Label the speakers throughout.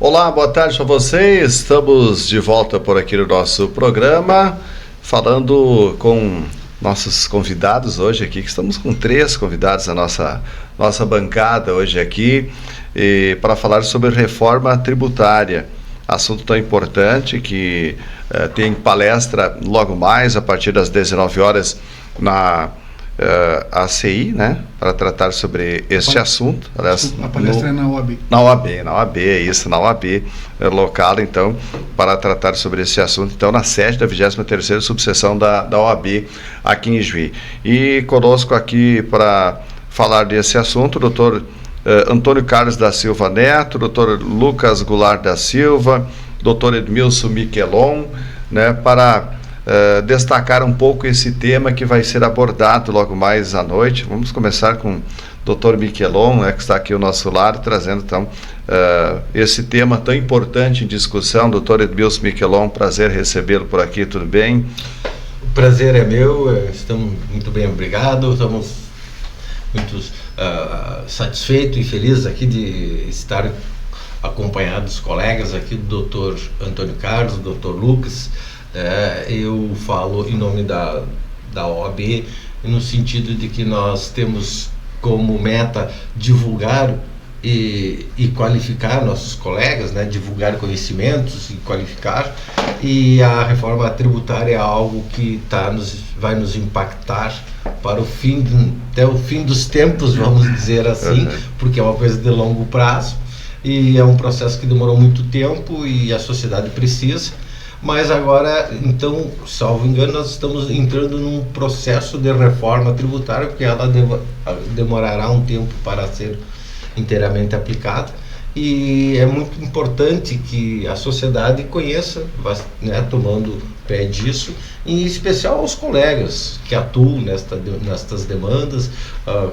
Speaker 1: Olá, boa tarde para vocês. Estamos de volta por aqui no nosso programa, falando com nossos convidados hoje aqui, que estamos com 3 convidados na nossa bancada hoje aqui, para falar sobre reforma tributária. Assunto tão importante que tem palestra logo mais, a partir das 19 horas, na ACI, né, para tratar sobre este assunto. Aliás,
Speaker 2: a palestra é na OAB.
Speaker 1: Na OAB, é isso, na OAB local, então, para tratar sobre esse assunto, então, na sede da 23ª subseção da OAB aqui em Juí. E conosco aqui para falar desse assunto, o doutor Antônio Carlos da Silva Neto, doutor Lucas Goulart da Silva, doutor Edmilson Miquelon, né, para destacar um pouco esse tema que vai ser abordado logo mais à noite. Vamos começar com o doutor Miquelon, né, que está aqui ao nosso lado, trazendo então esse tema tão importante em discussão. Doutor Edmilson Miquelon, prazer recebê-lo por aqui, tudo bem?
Speaker 3: O prazer é meu, estamos muito bem, obrigado, estamos muito satisfeitos e felizes aqui de estar acompanhados dos colegas aqui, do doutor Antônio Carlos, do doutor Lucas. Eu falo em nome da OAB, no sentido de que nós temos como meta divulgar e qualificar nossos colegas, né? Divulgar conhecimentos e qualificar, e a reforma tributária é algo que vai nos impactar para até o fim dos tempos, vamos dizer assim, porque é uma coisa de longo prazo e é um processo que demorou muito tempo e a sociedade precisa. Mas agora, então, salvo engano, nós estamos entrando num processo de reforma tributária, porque ela demorará um tempo para ser inteiramente aplicada, e é muito importante que a sociedade conheça, né, tomando pé disso, em especial aos colegas que atuam nestas demandas,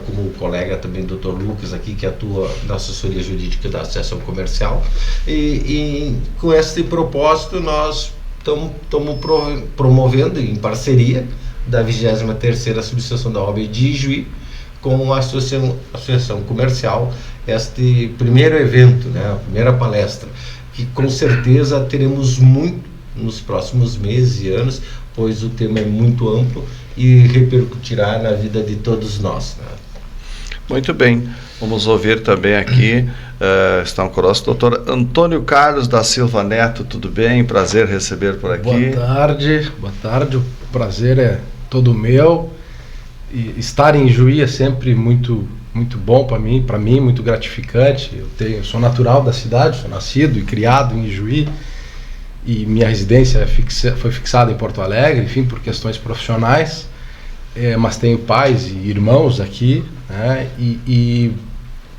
Speaker 3: como o colega também, Dr. Lucas, aqui, que atua na assessoria jurídica da Associação Comercial, e com esse propósito nós estamos promovendo, em parceria da 23ª subseção da OAB de Juí, com a Associação Comercial, este primeiro evento, né, a primeira palestra, que com certeza teremos muito nos próximos meses e anos, pois o tema é muito amplo e repercutirá na vida de todos nós, né?
Speaker 1: Muito bem, vamos ouvir também aqui, estão conosco, doutor Antônio Carlos da Silva Neto, tudo bem? Prazer receber por aqui.
Speaker 2: Boa tarde, o prazer é todo meu, e estar em Juí é sempre muito bom para mim, muito gratificante. Eu sou natural da cidade, sou nascido e criado em Juí, e minha residência foi fixada em Porto Alegre, enfim, por questões profissionais, mas tenho pais e irmãos aqui, né, e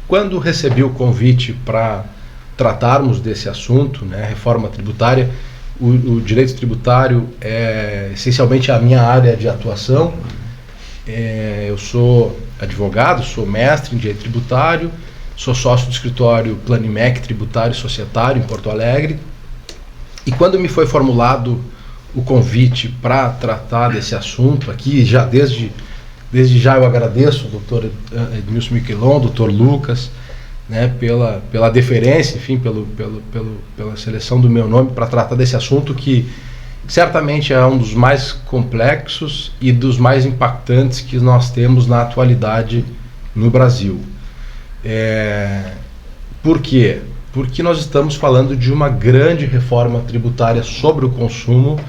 Speaker 2: quando recebi o convite para tratarmos desse assunto, né, reforma tributária, o direito tributário é essencialmente a minha área de atuação. Eu sou advogado, sou mestre em direito tributário, sou sócio do escritório Planimec Tributário e Societário em Porto Alegre, e quando me foi formulado o convite para tratar desse assunto aqui, já desde já eu agradeço ao doutor Edmilson Miquelon, doutor Lucas, né, pela deferência, enfim, pela seleção do meu nome para tratar desse assunto, que certamente é um dos mais complexos e dos mais impactantes que nós temos na atualidade no Brasil. Por quê? Porque nós estamos falando de uma grande reforma tributária sobre o consumo,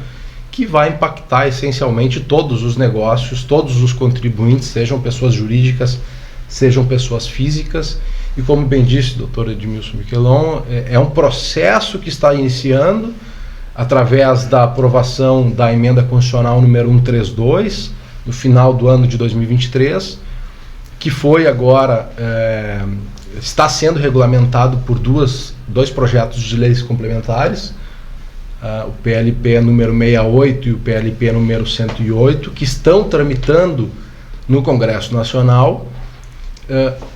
Speaker 2: que vai impactar essencialmente todos os negócios, todos os contribuintes, sejam pessoas jurídicas, sejam pessoas físicas, e como bem disse o doutor Edmilson Miquelon, é um processo que está iniciando através da aprovação da emenda constitucional número 132, no final do ano de 2023, que foi agora, está sendo regulamentado por dois projetos de leis complementares, o PLP número 68 e o PLP número 108, que estão tramitando no Congresso Nacional,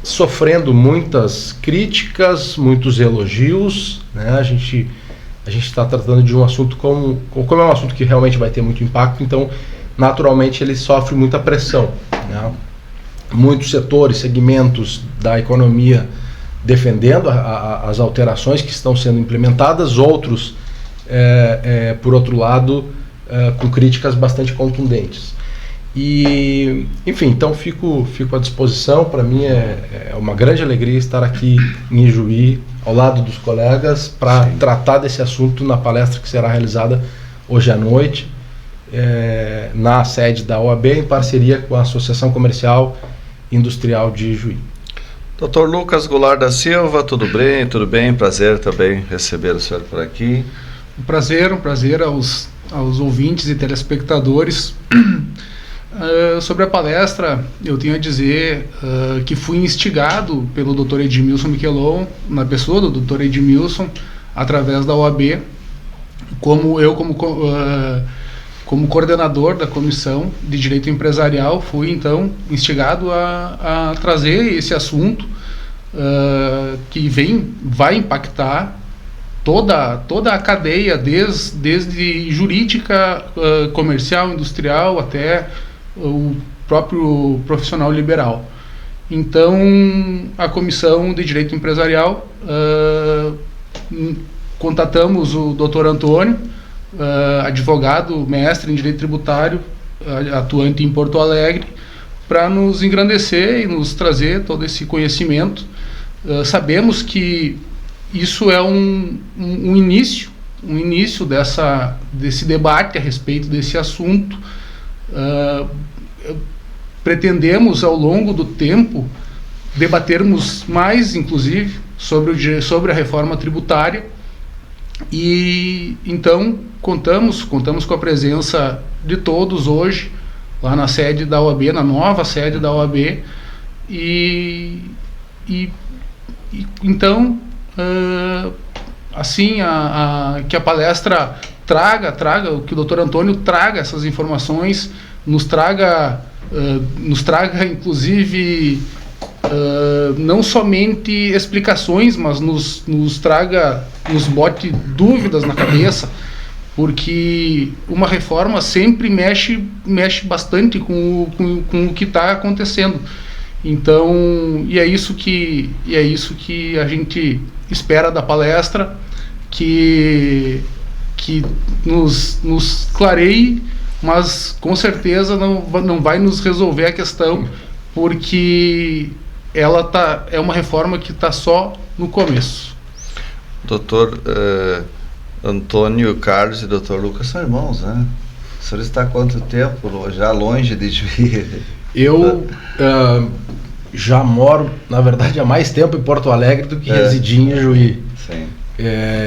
Speaker 2: sofrendo muitas críticas, muitos elogios, né? A gente está tratando de um assunto como é um assunto que realmente vai ter muito impacto, então naturalmente ele sofre muita pressão, né? Muitos setores, segmentos da economia defendendo as alterações que estão sendo implementadas, outros, por outro lado, com críticas bastante contundentes. E, enfim, então fico à disposição. Para mim é uma grande alegria estar aqui em Ijuí, ao lado dos colegas, para tratar desse assunto na palestra que será realizada hoje à noite, na sede da OAB, em parceria com a Associação Comercial e Industrial de Ijuí.
Speaker 1: Dr. Lucas Goulart da Silva, tudo bem? Tudo bem? Prazer também receber o senhor por aqui.
Speaker 4: Um prazer aos ouvintes e telespectadores. Sobre a palestra, eu tenho a dizer que fui instigado pelo Dr. Edmilson Miquelon, na pessoa do Dr. Edmilson, através da OAB, como coordenador da Comissão de Direito Empresarial, fui então instigado a trazer esse assunto que vai impactar toda a cadeia, desde jurídica, comercial, industrial, até o próprio profissional liberal. Então, a Comissão de Direito Empresarial, contatamos o Dr. Antônio, advogado, mestre em Direito Tributário, atuante em Porto Alegre, para nos engrandecer e nos trazer todo esse conhecimento. Sabemos que isso é um início desse debate a respeito desse assunto. Pretendemos, ao longo do tempo, debatermos mais, inclusive, sobre a reforma tributária, e então contamos com a presença de todos hoje, lá na sede da OAB, na nova sede da OAB, e então, assim, que a palestra traga, que o Dr. Antônio traga essas informações, nos traga inclusive, não somente explicações, mas nos bote dúvidas na cabeça, porque uma reforma sempre mexe bastante com o que está acontecendo. Então, e é isso que a gente espera da palestra, que nos clareie, mas com certeza não vai nos resolver a questão, porque é uma reforma que está só no começo.
Speaker 1: Doutor Antônio Carlos e Dr. Lucas são irmãos, né? O senhor está há quanto tempo já longe de Ijuí?
Speaker 2: Eu já moro, na verdade, há mais tempo em Porto Alegre do que residi em Ijuí.
Speaker 1: Sim.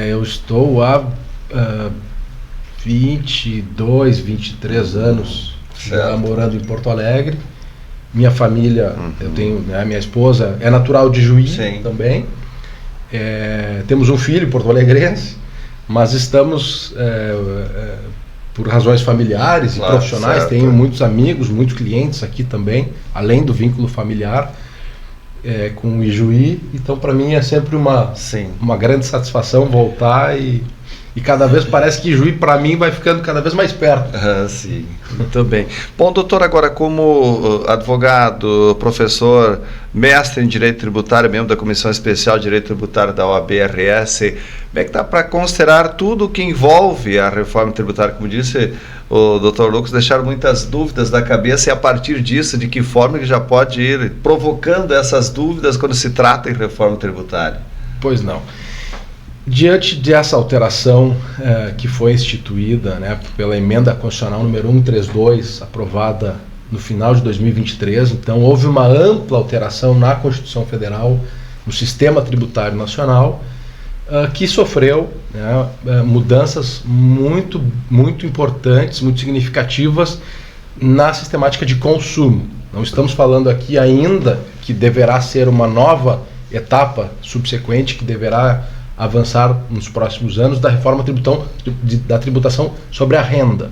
Speaker 2: Eu estou há 22, 23 anos já morando em Porto Alegre. Minha família, eu tenho, minha esposa é natural de Ijuí também. Temos um filho porto-alegrense, mas estamos, por razões familiares e profissionais, tenho muitos amigos, muitos clientes aqui também, além do vínculo familiar com o Ijuí. Então, para mim, é sempre uma grande satisfação voltar e cada vez parece que Ijuí, para mim, vai ficando cada vez mais perto.
Speaker 1: Sim, muito bem. Bom, doutor, agora como advogado, professor, mestre em Direito Tributário, membro da Comissão Especial de Direito Tributário da OAB-RS, como é que dá para considerar tudo o que envolve a reforma tributária? Como disse o doutor Lucas, deixaram muitas dúvidas na cabeça, e a partir disso, de que forma ele já pode ir provocando essas dúvidas quando se trata em reforma tributária?
Speaker 2: Pois não. Diante dessa alteração que foi instituída, pela emenda constitucional número 132, aprovada no final de 2023, então houve uma ampla alteração na Constituição Federal, no sistema tributário nacional, que sofreu mudanças muito, muito importantes, muito significativas na sistemática de consumo. Não estamos falando aqui ainda que deverá ser uma nova etapa subsequente, que deverá avançar nos próximos anos, da reforma da tributação sobre a renda.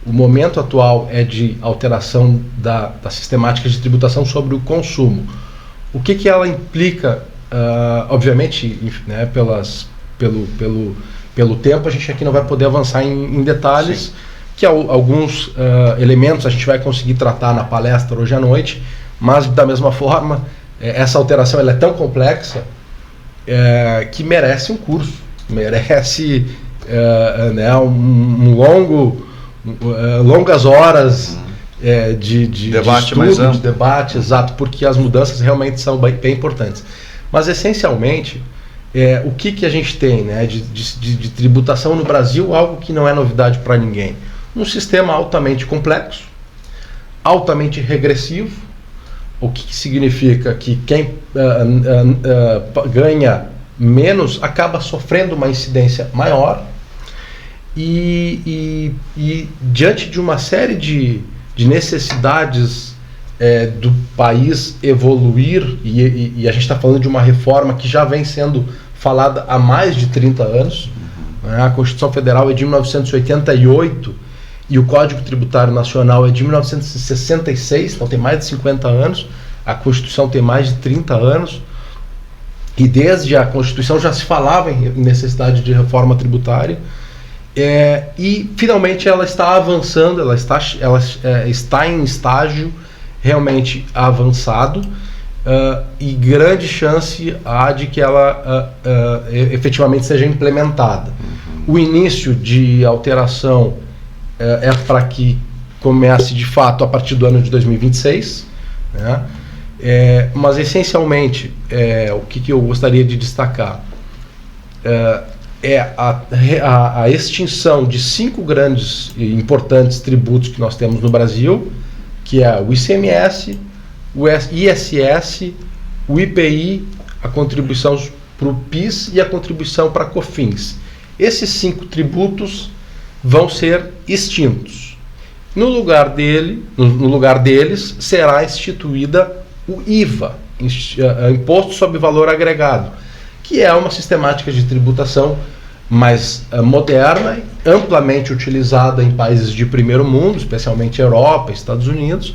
Speaker 2: O momento atual é de alteração da sistemática de tributação sobre o consumo. O que ela implica? Obviamente, pelo tempo, a gente aqui não vai poder avançar em detalhes, que alguns elementos a gente vai conseguir tratar na palestra hoje à noite, mas da mesma forma, essa alteração ela é tão complexa que merece um curso, merece longas horas de
Speaker 1: debate,
Speaker 2: estudo, de debate, exato, porque as mudanças realmente são bem importantes. Mas, essencialmente, o que a gente tem, né, de tributação no Brasil, algo que não é novidade para ninguém. Um sistema altamente complexo, altamente regressivo, o que significa que quem ganha menos acaba sofrendo uma incidência maior e diante de uma série de necessidades do país evoluir, e a gente está falando de uma reforma que já vem sendo falada há mais de 30 anos, né? A Constituição Federal é de 1988 e o Código Tributário Nacional é de 1966, então tem mais de 50 anos, a Constituição tem mais de 30 anos, e desde a Constituição já se falava em necessidade de reforma tributária, e finalmente ela está avançando, ela está em estágio realmente avançado, e grande chance há de que ela efetivamente seja implementada. O início de alteração é para que comece de fato a partir do ano de 2026, né? Mas essencialmente o que eu gostaria de destacar a extinção de 5 grandes e importantes tributos que nós temos no Brasil, que é o ICMS, o ISS, o IPI, a contribuição para o PIS e a contribuição para a COFINS. Esses 5 tributos vão ser extintos. No lugar deles será instituída o IVA, Imposto sobre Valor Agregado, que é uma sistemática de tributação mais moderna, amplamente utilizada em países de primeiro mundo, especialmente Europa, Estados Unidos,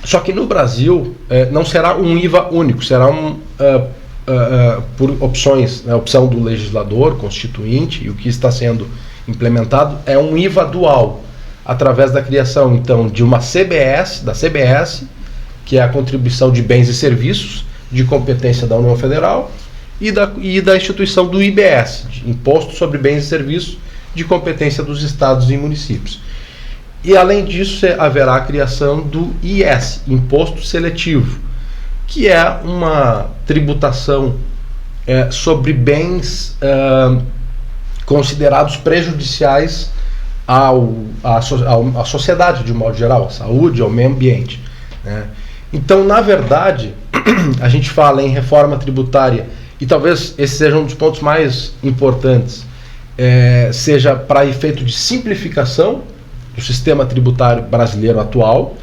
Speaker 2: só que no Brasil não será um IVA único, será por opções, a opção do legislador constituinte, e o que está sendo implementado é um IVA dual, através da criação então de uma da CBS, que é a contribuição de bens e serviços de competência da União Federal, e da instituição do IBS, de Imposto sobre Bens e Serviços de competência dos estados e municípios. E além disso haverá a criação do IS, Imposto Seletivo, que é uma tributação sobre bens considerados prejudiciais à sociedade de um modo geral, à saúde, ao meio ambiente, né? Então, na verdade, a gente fala em reforma tributária, e talvez esse seja um dos pontos mais importantes, seja para efeito de simplificação do sistema tributário brasileiro atual,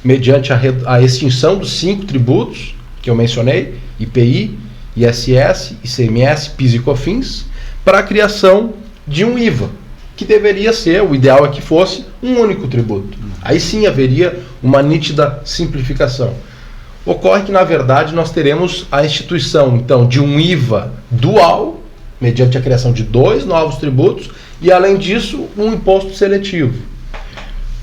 Speaker 2: mediante a extinção dos 5 tributos que eu mencionei, IPI, ISS, ICMS, PIS e COFINS, para a criação de um IVA, que deveria ser, o ideal é que fosse, um único tributo. Aí sim haveria uma nítida simplificação. Ocorre que, na verdade, nós teremos a instituição, então, de um IVA dual, mediante a criação de 2 novos tributos, e, além disso, um imposto seletivo.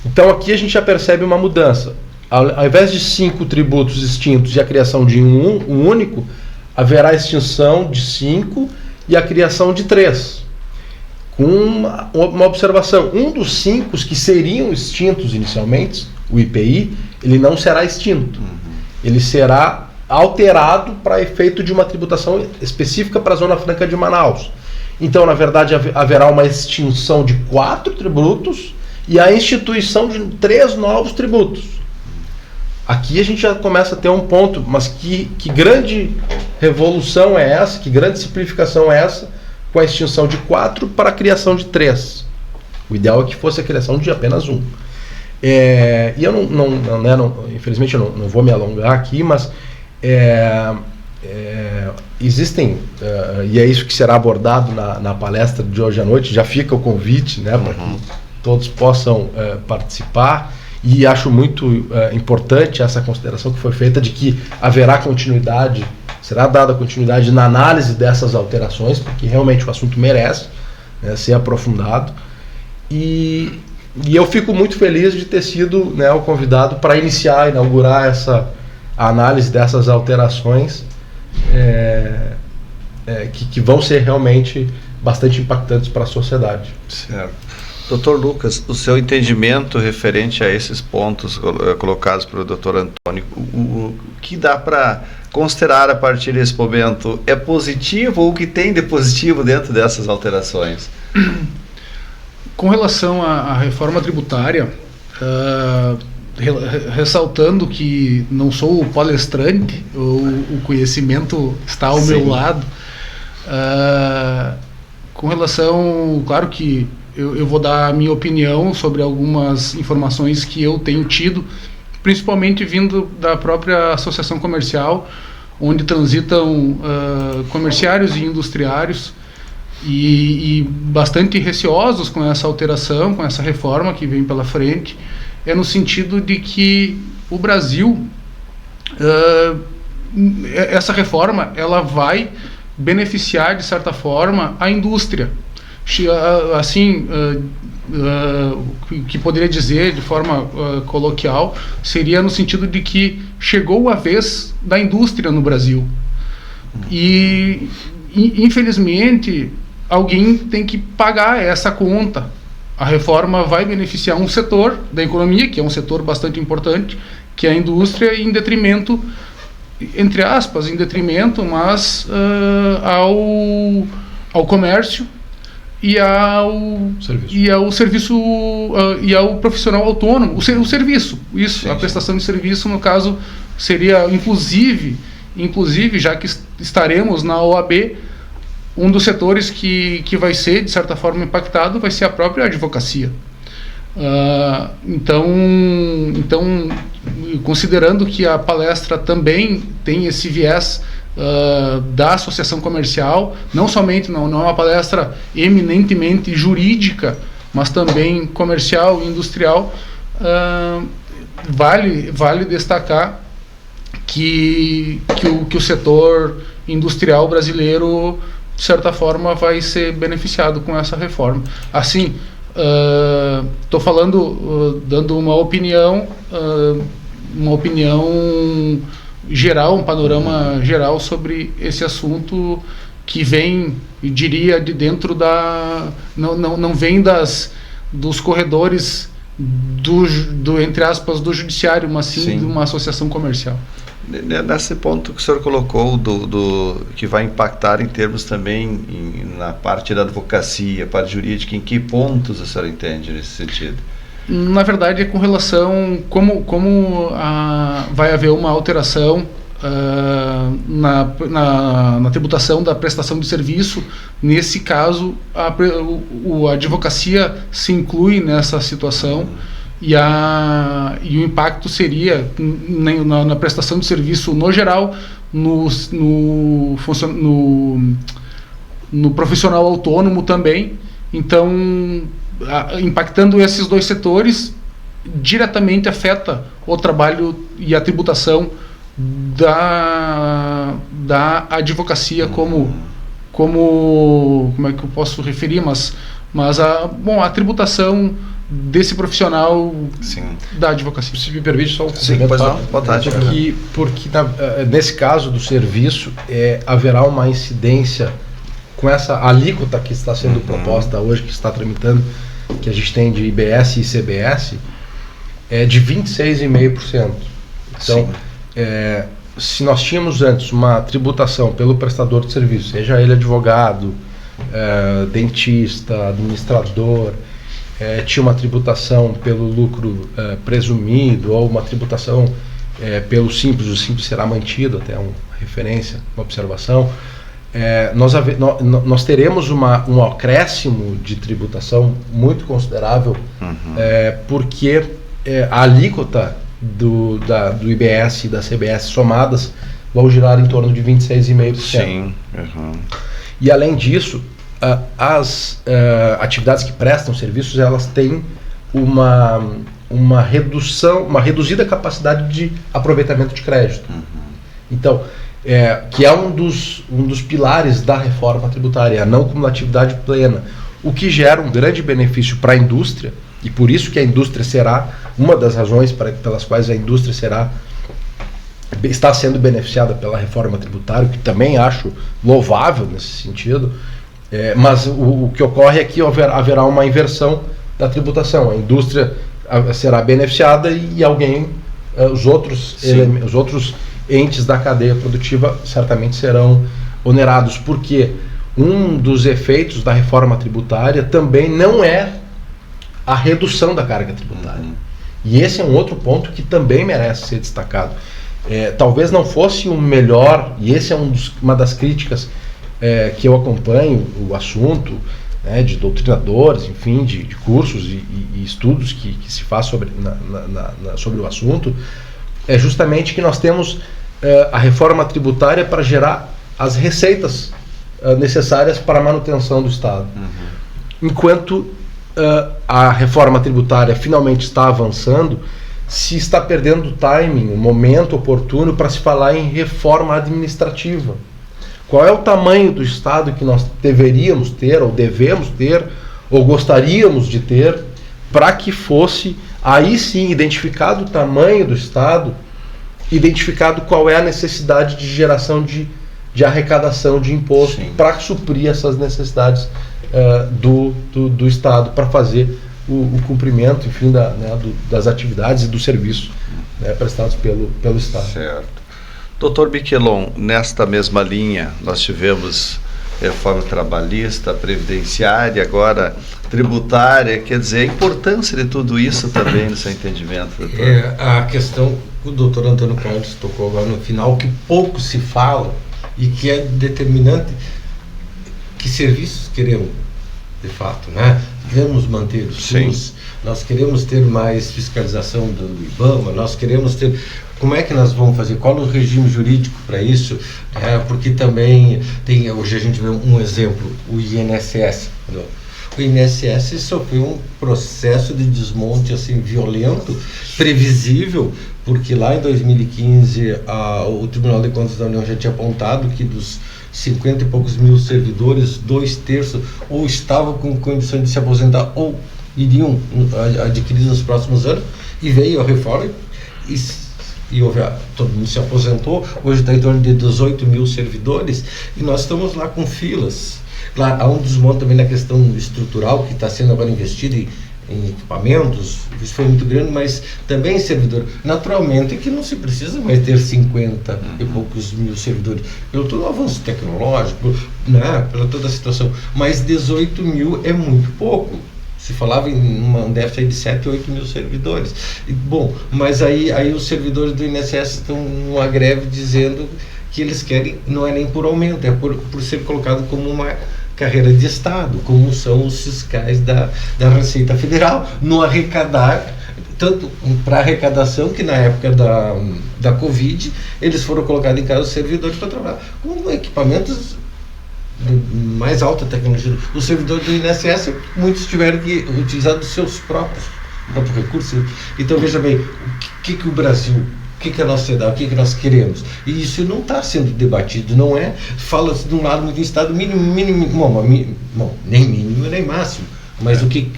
Speaker 2: Então, aqui a gente já percebe uma mudança. Ao invés de 5 tributos extintos e a criação de um único, haverá a extinção de 5 e a criação de 3. Com uma observação: um dos 5 que seriam extintos inicialmente, o IPI, ele não será extinto. Ele será alterado para efeito de uma tributação específica para a Zona Franca de Manaus. Então, na verdade, haverá uma extinção de 4 tributos e a instituição de 3 novos tributos. Aqui a gente já começa a ter um ponto, mas que grande revolução é essa, que grande simplificação é essa, com a extinção de 4 para a criação de 3. O ideal é que fosse a criação de apenas 1. E eu infelizmente eu não vou me alongar aqui, mas existem, e é isso que será abordado na palestra de hoje à noite, já fica o convite, né, para que todos possam participar, e acho muito importante essa consideração que foi feita de que haverá continuidade, será dada continuidade na análise dessas alterações, porque realmente o assunto merece, né, ser aprofundado, e eu fico muito feliz de ter sido, né, o convidado para inaugurar essa análise dessas alterações que vão ser realmente bastante impactantes para a sociedade.
Speaker 1: Certo. Doutor Lucas, o seu entendimento referente a esses pontos colocados pelo doutor Antônio, o que dá para considerar a partir desse momento? É positivo ou o que tem de positivo dentro dessas alterações?
Speaker 4: Com relação à reforma tributária, ressaltando que não sou o palestrante, o conhecimento está ao meu lado, com relação, claro que eu vou dar a minha opinião sobre algumas informações que eu tenho tido, principalmente vindo da própria associação comercial, onde transitam comerciários e industriários, e bastante receosos com essa alteração, com essa reforma que vem pela frente, no sentido de que o Brasil, essa reforma, ela vai beneficiar, de certa forma, a indústria. Assim, que poderia dizer de forma coloquial, seria no sentido de que chegou a vez da indústria no Brasil. E, infelizmente, alguém tem que pagar essa conta. A reforma vai beneficiar um setor da economia, que é um setor bastante importante, que é a indústria, em detrimento, entre aspas, em detrimento, mas ao comércio e ao serviço e ao profissional autônomo, o serviço, isso, sim, a prestação de serviço, no caso, seria inclusive, já que estaremos na OAB, um dos setores que vai ser, de certa forma, impactado vai ser a própria advocacia. Então, considerando que a palestra também tem esse viés da associação comercial, não somente, não é uma palestra eminentemente jurídica, mas também comercial e industrial, vale destacar que o setor industrial brasileiro, de certa forma, vai ser beneficiado com essa reforma. Assim, estou falando, dando uma opinião geral, um panorama geral sobre esse assunto, que vem, eu diria, de dentro não vem dos corredores entre aspas, do judiciário, mas sim de uma associação comercial.
Speaker 1: Nesse ponto que o senhor colocou, que vai impactar em termos também na parte da advocacia, parte jurídica, em que pontos o senhor entende nesse sentido?
Speaker 4: Na verdade, é com relação como vai haver uma alteração na tributação da prestação de serviço. Nesse caso, a advocacia se inclui nessa situação, e o impacto seria na prestação de serviço no geral, no profissional autônomo também. Então, impactando esses dois setores, diretamente afeta o trabalho e a tributação da advocacia, como é que eu posso referir, mas a tributação desse profissional, sim, da advocacia.
Speaker 2: Se me permite só um complementar, porque nesse caso do serviço, haverá uma incidência com essa alíquota que está sendo proposta hoje, que está tramitando, que a gente tem de IBS e ICBS, de 26,5%. Então, se nós tínhamos antes uma tributação pelo prestador de serviço, seja ele advogado, dentista, administrador, tinha uma tributação pelo lucro presumido, ou uma tributação pelo simples, o simples será mantido, até uma referência, uma observação. Nós teremos um acréscimo de tributação muito considerável, porque a alíquota do IBS e da CBS somadas vão girar em torno de 26,5%. Sim. E além disso, as atividades que prestam serviços, elas têm uma reduzida capacidade de aproveitamento de crédito. Então, que é um dos pilares da reforma tributária, a não cumulatividade plena, o que gera um grande benefício para a indústria, e por isso que a indústria será uma das razões pelas quais a indústria será está sendo beneficiada pela reforma tributária, que também acho louvável nesse sentido, mas o que ocorre é que haverá uma inversão da tributação. A indústria será beneficiada e alguém, os outros entes da cadeia produtiva certamente serão onerados, porque um dos efeitos da reforma tributária também não é a redução da carga tributária. E esse é um outro ponto que também merece ser destacado. Talvez não fosse o melhor, e esse é uma das críticas que eu acompanho o assunto, né, de doutrinadores, enfim, de cursos e estudos que se faz sobre o assunto, é justamente que nós temos a reforma tributária para gerar as receitas necessárias para a manutenção do Estado. Enquanto a reforma tributária finalmente está avançando, se está perdendo o timing, o momento oportuno para se falar em reforma administrativa. Qual é o tamanho do Estado que nós deveríamos ter, ou devemos ter, ou gostaríamos de ter, para que fosse, aí sim, identificado o tamanho do Estado, identificado qual é a necessidade de geração de arrecadação de imposto para suprir essas necessidades do Estado, para fazer o cumprimento, enfim, das atividades e do serviço, né, prestados pelo Estado.
Speaker 1: Certo. Doutor Miquelon, nesta mesma linha, nós tivemos reforma trabalhista, previdenciária, agora tributária, quer dizer, a importância de tudo isso também no seu entendimento, doutor?
Speaker 3: A questão que o doutor Antônio Carlos tocou agora no final, que pouco se fala e que é determinante, que serviços queremos, de fato, né? Queremos manter o SUS, nós queremos ter mais fiscalização do IBAMA, nós queremos ter... Como é que nós vamos fazer? Qual o regime jurídico para isso? Porque também tem, hoje a gente vê um exemplo, o INSS. O INSS sofreu um processo de desmonte assim, violento, previsível, porque lá em 2015 o Tribunal de Contas da União já tinha apontado que dos 50 e poucos mil servidores, 2/3 ou estavam com condições de se aposentar ou iriam adquirir nos próximos anos, e veio a reforma e todo mundo se aposentou. Hoje está em torno de 18 mil servidores e nós estamos lá com filas. Claro, há um desmonte também na questão estrutural que está sendo agora investido em equipamentos, isso foi muito grande, mas também servidor. Naturalmente que não se precisa mais ter 50 e poucos mil servidores, pelo todo o avanço tecnológico, né, pela toda a situação, mas 18 mil é muito pouco. Se falava em um déficit de 7, 8 mil servidores. Bom, mas aí os servidores do INSS estão numa greve dizendo que eles querem, não é nem por aumento, é por ser colocado como uma carreira de Estado, como são os fiscais da Receita Federal, no arrecadar, tanto para arrecadação, que na época da Covid, eles foram colocados em casa os servidores para trabalhar com equipamentos de mais alta tecnologia. Os servidores do INSS, muitos tiveram que utilizar dos seus próprios recursos. Então, veja bem, o que o Brasil, o que a nossa sociedade, o que nós queremos? E isso não está sendo debatido, não é? Fala-se de um lado muito em Estado mínimo, nem mínimo nem máximo. Mas o que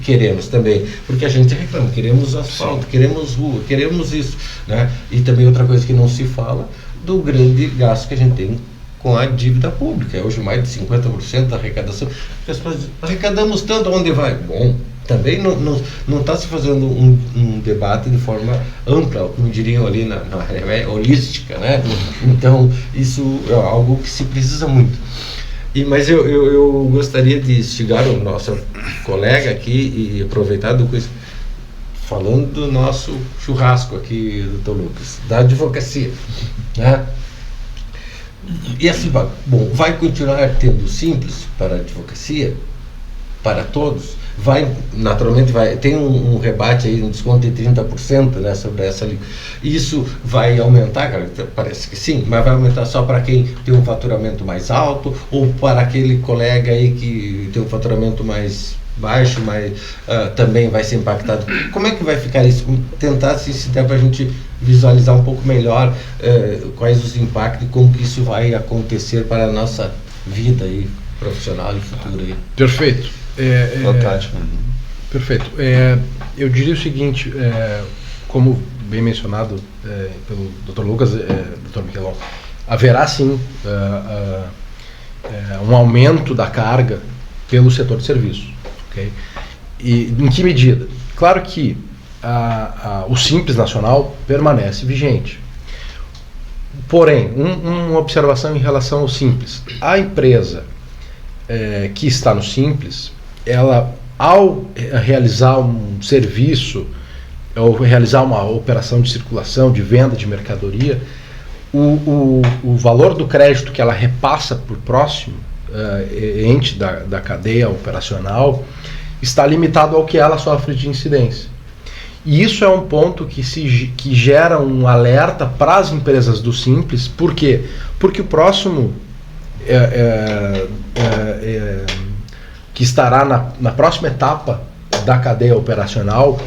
Speaker 3: queremos também? Porque a gente reclama, queremos asfalto, queremos rua, queremos isso, né? E também outra coisa que não se fala, do grande gasto que a gente tem com a dívida pública. Hoje mais de 50% da arrecadação. As pessoas dizem, arrecadamos tanto, onde vai? Bom, também não está se fazendo um debate de forma ampla, como diriam ali na holística, né? Então, isso é algo que se precisa muito. Mas eu gostaria de instigar o nosso colega aqui e aproveitar do coisa, falando do nosso churrasco aqui, doutor Lucas, da advocacia, né? E assim vai continuar tendo simples para a advocacia, para todos, naturalmente tem um rebate aí, um desconto de 30%, né, sobre essa liga. Isso vai aumentar, cara, parece que sim, mas vai aumentar só para quem tem um faturamento mais alto, ou para aquele colega aí que tem um faturamento mais baixo, mas também vai ser impactado. Como é que vai ficar isso? Tentar se der para a gente visualizar um pouco melhor quais os impactos e como que isso vai acontecer para a nossa vida aí, profissional e futura aí.
Speaker 2: Perfeito.
Speaker 1: Fantástico.
Speaker 2: Perfeito. Eu diria o seguinte, como bem mencionado pelo Dr. Lucas, Dr. Miquelon, haverá sim um aumento da carga pelo setor de serviços. Okay? E em que medida? Claro que o Simples Nacional permanece vigente. Porém, uma observação em relação ao Simples. A empresa que está no Simples, ela, ao realizar um serviço, ou realizar uma operação de circulação, de venda de mercadoria, o valor do crédito que ela repassa por próximo ente da cadeia operacional está limitado ao que ela sofre de incidência. E isso é um ponto que gera um alerta para as empresas do Simples. Por quê? Porque o próximo que estará na próxima etapa da cadeia operacional,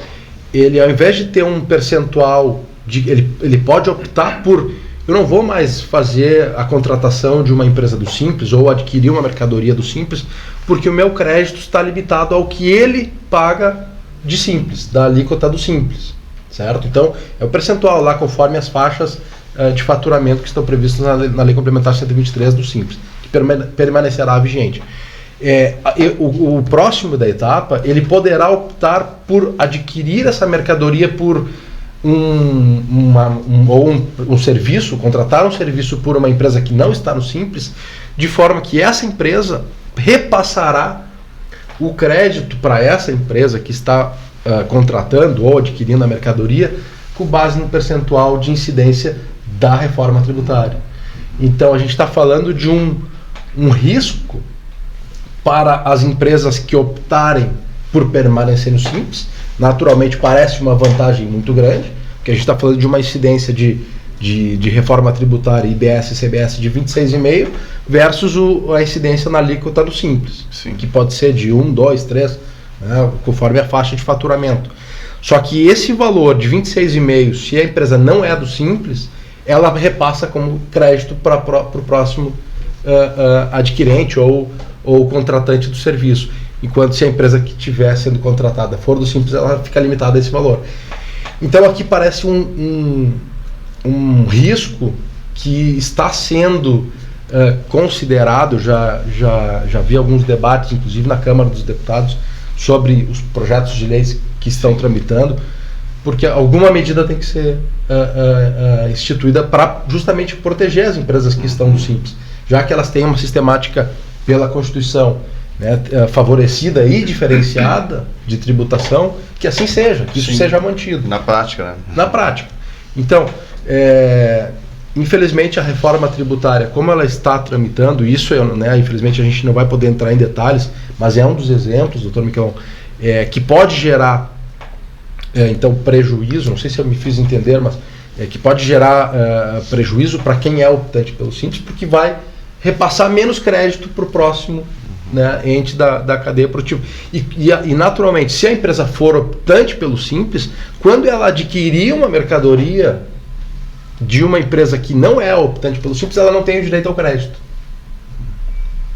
Speaker 2: ele, ao invés de ter um percentual, ele pode optar por: eu não vou mais fazer a contratação de uma empresa do Simples ou adquirir uma mercadoria do Simples, porque o meu crédito está limitado ao que ele paga de Simples, da alíquota do Simples, certo? Então, é o percentual lá conforme as faixas de faturamento que estão previstas na Lei Complementar 123 do Simples, que permanecerá vigente. O próximo da etapa, ele poderá optar por adquirir essa mercadoria por um serviço, contratar um serviço por uma empresa que não está no Simples, de forma que essa empresa repassará o crédito para essa empresa que está contratando ou adquirindo a mercadoria com base no percentual de incidência da reforma tributária. Então a gente está falando de um risco para as empresas que optarem por permanecer no Simples. Naturalmente parece uma vantagem muito grande, porque a gente está falando de uma incidência de reforma tributária IBS e CBS de 26,5 versus a incidência na alíquota do Simples, sim, que pode ser de 1, 2, 3, né, conforme a faixa de faturamento. Só que esse valor de 26,5, se a empresa não é do Simples, ela repassa como crédito para o próximo adquirente ou contratante do serviço. Enquanto se a empresa que estiver sendo contratada for do Simples, ela fica limitada a esse valor. Então aqui parece um risco que está sendo considerado. Já vi alguns debates, inclusive na Câmara dos Deputados, sobre os projetos de leis que estão tramitando, porque alguma medida tem que ser instituída para justamente proteger as empresas que estão no Simples, já que elas têm uma sistemática pela Constituição, né, favorecida e diferenciada de tributação, que assim seja, que isso seja mantido.
Speaker 1: Na prática, né?
Speaker 2: Na prática. Então, infelizmente a reforma tributária, como ela está tramitando, isso, né, infelizmente a gente não vai poder entrar em detalhes, mas é um dos exemplos, doutor Miquelon, que pode gerar, então, prejuízo, não sei se eu me fiz entender, mas que pode gerar prejuízo para quem é optante pelo Simples, porque vai repassar menos crédito para o próximo, né, ente da cadeia produtiva. E naturalmente, se a empresa for optante pelo Simples, quando ela adquirir uma mercadoria de uma empresa que não é optante pelo Simples, ela não tem o direito ao crédito.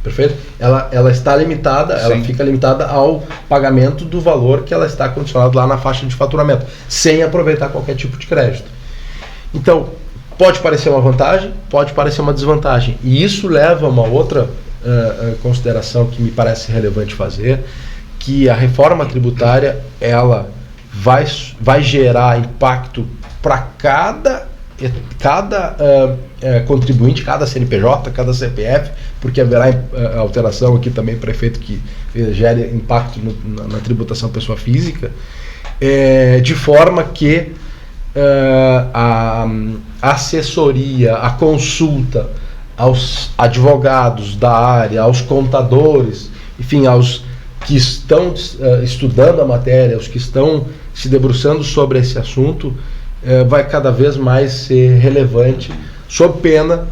Speaker 2: Perfeito? Ela está limitada, ela fica limitada ao pagamento do valor que ela está condicionado lá na faixa de faturamento, sem aproveitar qualquer tipo de crédito. Então, pode parecer uma vantagem, pode parecer uma desvantagem. E isso leva a uma outra consideração que me parece relevante fazer, que a reforma tributária, ela vai gerar impacto para cada contribuinte, cada CNPJ, cada CPF, porque haverá alteração aqui também, prefeito, que gere impacto na tributação pessoa física, de forma que a assessoria, a consulta aos advogados da área, aos contadores, enfim, aos que estão estudando a matéria, aos que estão se debruçando sobre esse assunto, vai cada vez mais ser relevante, sob pena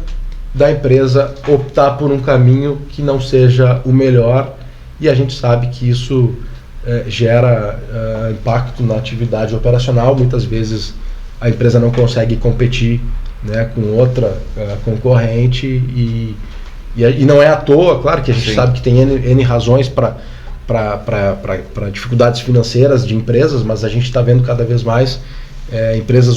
Speaker 2: da empresa optar por um caminho que não seja o melhor, e a gente sabe que isso gera impacto na atividade operacional. Muitas vezes a empresa não consegue competir, né, com outra concorrente, e não é à toa. Claro que a gente sabe que tem N razões para dificuldades financeiras de empresas, mas a gente está vendo cada vez mais empresas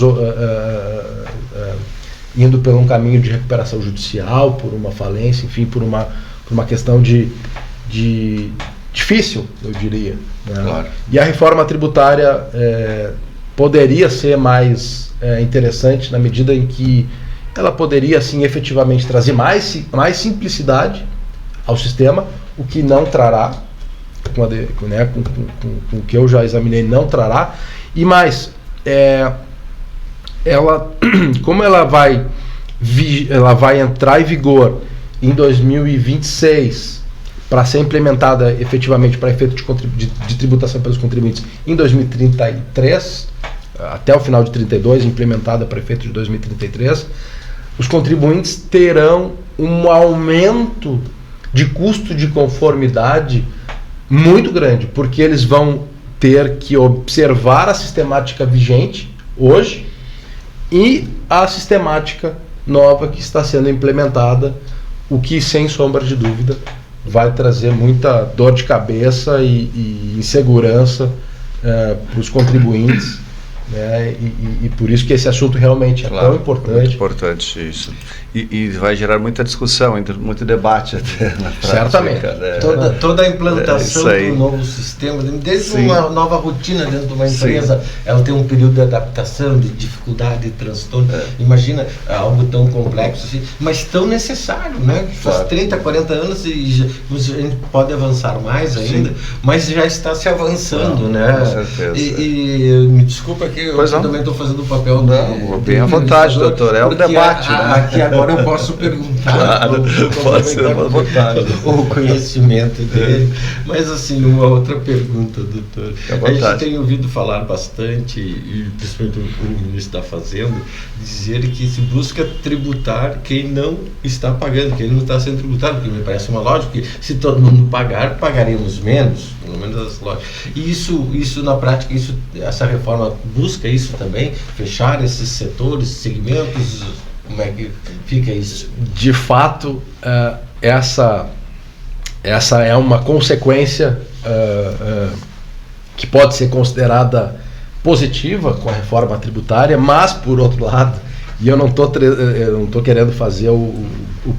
Speaker 2: indo por um caminho de recuperação judicial, por uma falência, enfim, por uma questão de difícil, eu diria, né?
Speaker 1: Claro.
Speaker 2: E a reforma tributária poderia ser mais interessante na medida em que ela poderia, assim, efetivamente trazer mais simplicidade ao sistema, o que não trará, com o que eu já examinei, não trará. E mais, como ela vai entrar em vigor em 2026, para ser implementada efetivamente para efeito de tributação pelos contribuintes em 2033, até o final de 32, implementada para efeito de 2033, os contribuintes terão um aumento de custo de conformidade muito grande, porque eles vão ter que observar a sistemática vigente hoje e a sistemática nova que está sendo implementada, o que, sem sombra de dúvida, vai trazer muita dor de cabeça e insegurança para os contribuintes, né? E por isso que esse assunto realmente é tão importante.
Speaker 1: Muito importante isso. E vai gerar muita discussão, muito debate até na prática.
Speaker 2: Certamente.
Speaker 1: Né?
Speaker 3: Toda a implantação do novo sistema, desde uma nova rotina dentro de uma empresa, ela tem um período de adaptação, de dificuldade, de transtorno. Imagina algo tão complexo assim, mas tão necessário, né? Faz 30, 40 anos e a gente pode avançar mais ainda, mas já está se avançando, né?
Speaker 1: Com certeza.
Speaker 3: E me desculpa que eu também estou fazendo o papel
Speaker 1: bem à vontade, doutor, é um debate, né?
Speaker 3: Aqui agora eu posso perguntar,
Speaker 1: claro, pode ser uma vontade.
Speaker 3: O conhecimento dele. Mas assim, uma outra pergunta, doutor. A gente tem ouvido falar bastante, e principalmente o ministro está fazendo, dizer que se busca tributar quem não está pagando, quem não está sendo tributado, porque me parece uma lógica, que se todo mundo pagar, pagaremos menos, pelo menos as lógicas. E isso na prática, essa reforma busca isso também, fechar esses setores, segmentos. Como é que fica isso?
Speaker 2: De fato, essa é uma consequência que pode ser considerada positiva com a reforma tributária, mas, por outro lado, e eu não estou querendo fazer o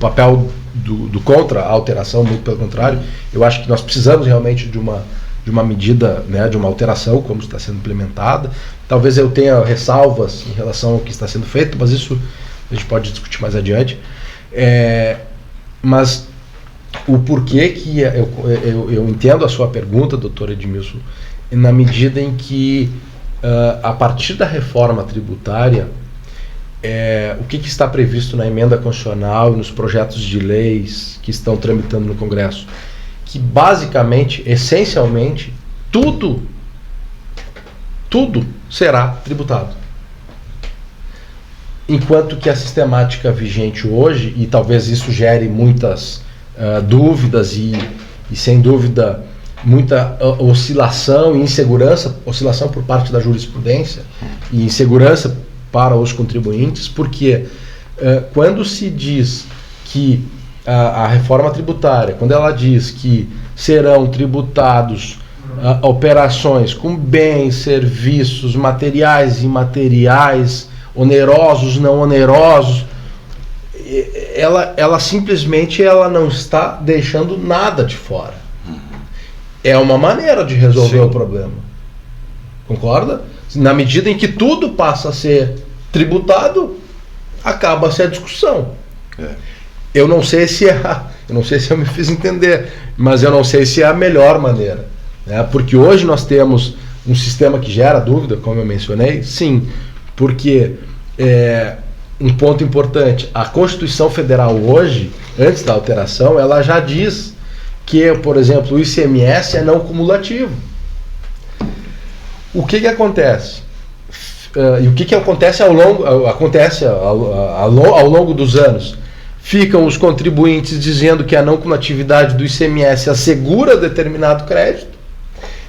Speaker 2: papel do contra a alteração, muito pelo contrário, eu acho que nós precisamos realmente de uma medida, né, de uma alteração, como está sendo implementada. Talvez eu tenha ressalvas em relação ao que está sendo feito, mas isso a gente pode discutir mais adiante. Mas o porquê que eu entendo a sua pergunta, doutor Edmilson, na medida em que, a partir da reforma tributária, o que está previsto na emenda constitucional e nos projetos de leis que estão tramitando no Congresso, que basicamente, essencialmente, tudo será tributado. Enquanto que a sistemática vigente hoje, e talvez isso gere muitas dúvidas e sem dúvida muita oscilação e insegurança, oscilação por parte da jurisprudência e insegurança para os contribuintes, porque quando se diz que a reforma tributária, quando ela diz que serão tributados operações com bens, serviços, materiais e imateriais, onerosos, não onerosos, ela simplesmente não está deixando nada de fora. É uma maneira de resolver o problema. Concorda? Na medida em que tudo passa a ser tributado, acaba-se a discussão. Eu não sei se eu me fiz entender, mas eu não sei se é a melhor maneira, né? Porque hoje nós temos um sistema que gera dúvida, como eu mencionei, sim, porque um ponto importante, a Constituição Federal hoje, antes da alteração, ela já diz que, por exemplo, o ICMS é não cumulativo. O que acontece? E o que acontece ao longo dos anos? Ficam os contribuintes dizendo que a não cumulatividade do ICMS assegura determinado crédito,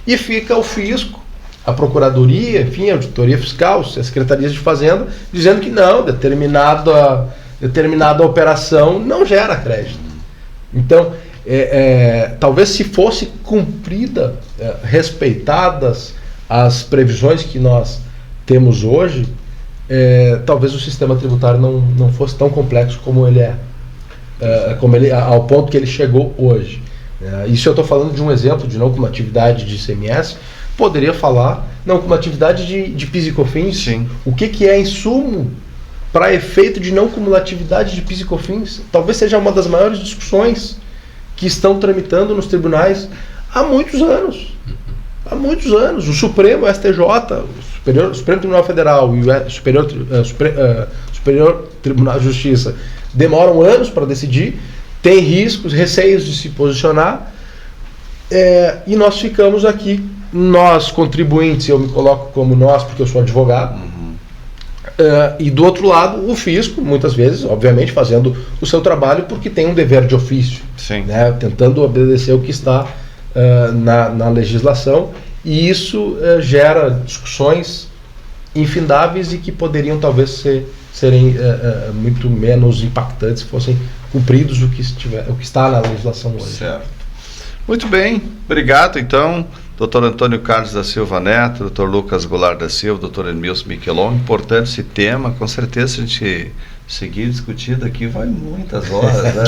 Speaker 2: e fica o fisco, a Procuradoria, enfim, a Auditoria Fiscal, as Secretarias de Fazenda, dizendo que não, determinada operação não gera crédito. Então, talvez se fosse cumprida, respeitadas as previsões que nós temos hoje, talvez o sistema tributário não fosse tão complexo como ele é, ao ponto que ele chegou hoje. Isso eu estou falando de um exemplo de não cumulatividade de ICMS. Poderia falar não cumulatividade de PIS e COFINS.
Speaker 1: Sim.
Speaker 2: O que é insumo para efeito de não cumulatividade de PIS e COFINS? Talvez seja uma das maiores discussões que estão tramitando nos tribunais há muitos anos. Há muitos anos. O Supremo, o STJ, o Supremo Tribunal Federal e o Superior Tribunal de Justiça demoram anos para decidir, tem riscos, receios de se posicionar, e nós ficamos aqui, nós contribuintes, eu me coloco como nós porque eu sou advogado, e do outro lado o fisco, muitas vezes, obviamente, fazendo o seu trabalho porque tem um dever de ofício, né, tentando obedecer o que está na legislação, e isso gera discussões infindáveis e que poderiam talvez serem muito menos impactantes se fossem cumpridos o que está na legislação hoje.
Speaker 1: Certo. Muito bem, obrigado então, Dr. Antônio Carlos da Silva Neto, Dr. Lucas Goulart da Silva, Dr. Edmilson Miquelon. Importante esse tema, com certeza se a gente seguir discutindo aqui vai muitas horas, né?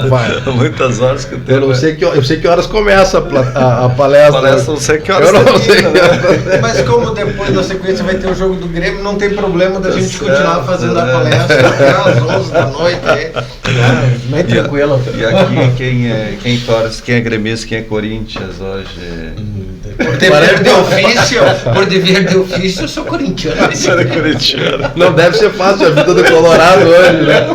Speaker 2: Vai.
Speaker 1: Muitas horas que o tema...
Speaker 2: Eu sei que horas começa a palestra.
Speaker 1: Não sei que horas
Speaker 3: termina, né? Mas como depois na sequência vai ter o jogo do Grêmio, não tem problema da gente continuar fazendo a palestra até às 11 da noite. Bem tranquilo.
Speaker 1: E aqui quem é gremista, quem é Corinthians hoje?
Speaker 3: Por dever de ofício, eu sou corintiano.
Speaker 2: Não deve ser fácil a vida do Colorado hoje, né?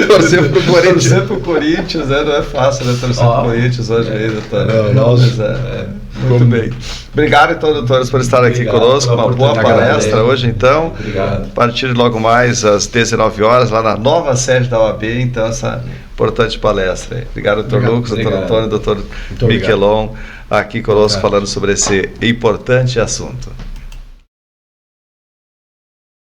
Speaker 2: Torcer pro Corinthians.
Speaker 1: Torcer pro Corinthians, não é fácil, né? Torcer pro Corinthians hoje aí, doutor. Muito bem. Obrigado, então, doutores, por estar aqui conosco. Uma boa palestra hoje, então.
Speaker 3: Obrigado.
Speaker 1: A partir de logo mais, às 19 horas, lá na nova sede da OAB, então, essa importante palestra aí. Obrigado, doutor Lucas, doutor Antônio, doutor Miquelon, aqui conosco falando sobre esse importante assunto.